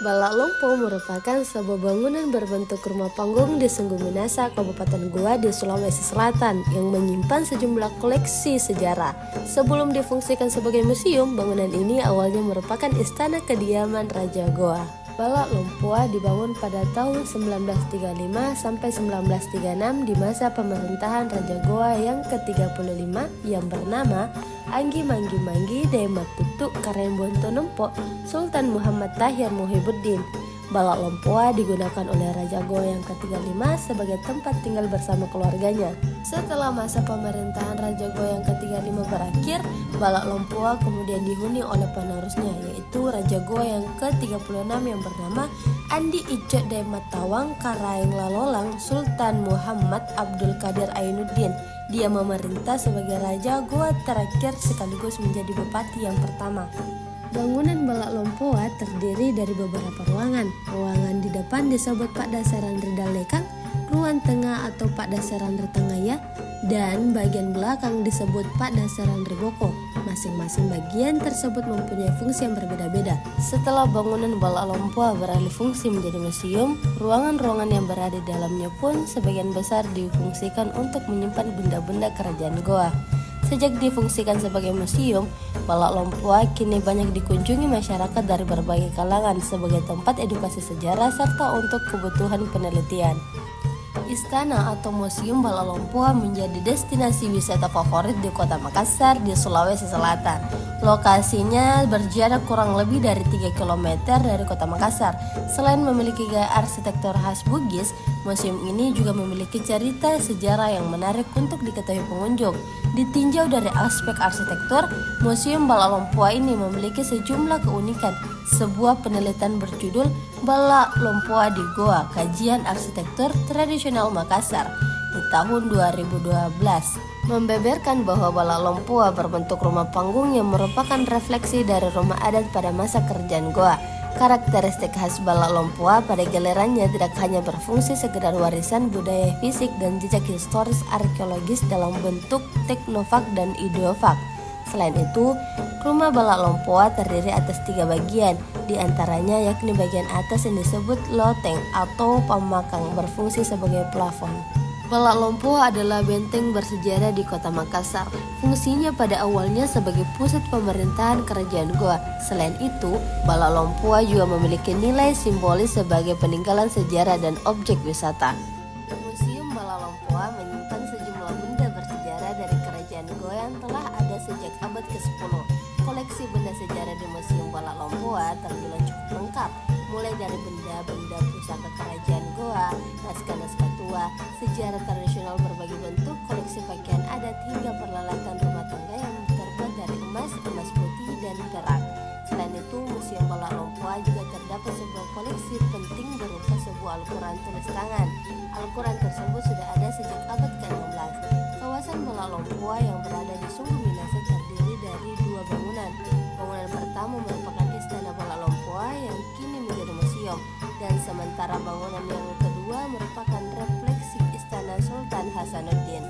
Balak Lompo merupakan sebuah bangunan berbentuk rumah panggung di Sungguh Minasa, Kabupaten Goa di Sulawesi Selatan yang menyimpan sejumlah koleksi sejarah. Sebelum difungsikan sebagai museum, bangunan ini awalnya merupakan istana kediaman Raja Goa. Balak Lompoa dibangun pada tahun 1935 sampai 1936 di masa pemerintahan Raja Goa yang ke-35 yang bernama Anggi Manggi Manggi Demak Tutuk Karen Bonto Nempok Sultan Muhammad Tahir Muhyiddin. Balak Lompoa digunakan oleh Raja Goa yang ke-35 sebagai tempat tinggal bersama keluarganya. Setelah masa pemerintahan Raja Goa yang ke-35 berakhir, Balak Lompoa kemudian dihuni oleh penerusnya, yaitu Raja Goa yang ke-36 yang bernama Andi Icok Demat Tawang Karaeng Lalolang Sultan Muhammad Abdul Qadir Ainuddin. Dia memerintah sebagai Raja Goa terakhir sekaligus menjadi bupati yang pertama. Bangunan Balak Lompoa terdiri dari beberapa ruangan. Ruangan di depan disebut Pak Dasaran Ridal Lekang, ruang tengah atau Pak Dasaran Retengaya, dan bagian belakang disebut Pak Dasaran Reboko. Masing-masing bagian tersebut mempunyai fungsi yang berbeda-beda. Setelah bangunan Balak Lompoa beralih fungsi menjadi museum, ruangan-ruangan yang berada di dalamnya pun sebagian besar difungsikan untuk menyimpan benda-benda kerajaan Goa. Sejak difungsikan sebagai museum, Balak Lompoa kini banyak dikunjungi masyarakat dari berbagai kalangan sebagai tempat edukasi sejarah serta untuk kebutuhan penelitian. Istana atau Museum Balak Lompoa menjadi destinasi wisata favorit di Kota Makassar di Sulawesi Selatan. Lokasinya berjarak kurang lebih dari 3 km dari Kota Makassar. Selain memiliki gaya arsitektur khas Bugis, museum ini juga memiliki cerita sejarah yang menarik untuk diketahui pengunjung. Ditinjau dari aspek arsitektur, Museum Balak Lompoa ini memiliki sejumlah keunikan. Sebuah penelitian berjudul Balak Lompoa di Goa, Kajian Arsitektur Tradisional Makassar di tahun 2012 membeberkan bahwa Balak Lompoa berbentuk rumah panggung yang merupakan refleksi dari rumah adat pada masa kerajaan Goa. Karakteristik khas Balak Lompoa pada gilirannya tidak hanya berfungsi sekedar warisan budaya fisik dan jejak historis arkeologis dalam bentuk teknofag dan ideofag. Selain itu, rumah Balak Lompoa terdiri atas 3 bagian, di antaranya yakni bagian atas yang disebut loteng atau pamakang berfungsi sebagai plafon. Balak Lompoa adalah benteng bersejarah di Kota Makassar. Fungsinya pada awalnya sebagai pusat pemerintahan kerajaan Goa. Selain itu, Balak Lompoa juga memiliki nilai simbolis sebagai peninggalan sejarah dan objek wisata. Museum Balak Lompoa menyimpan sejumlah benda bersejarah dari kerajaan Goa yang telah ada sejak abad ke-10. Koleksi benda sejarah di Museum Balak Lompoa terbilang cukup lengkap, mulai dari benda-benda pusaka kerajaan Goa, naskah-naskah tua, sejarah tradisional berbagai bentuk, koleksi pakaian adat, hingga peralatan rumah tangga yang terbuat dari emas, emas putih, dan perak. Selain itu, Museum Balak Lompoa juga terdapat sebuah koleksi penting berupa sebuah Al-Quran tulis tangan. Al-Quran tersebut sudah ada sejak abad ke-16. Kawasan Balak Lompoa yang berada di Sungguh Minasa terdiri dari 2 bangunan. Bangunan pertama merupakan Istana Balak Lompoa yang kini menjadi museum, dan sementara bangunan yang kedua merupakan refleksi Istana Sultan Hasanuddin.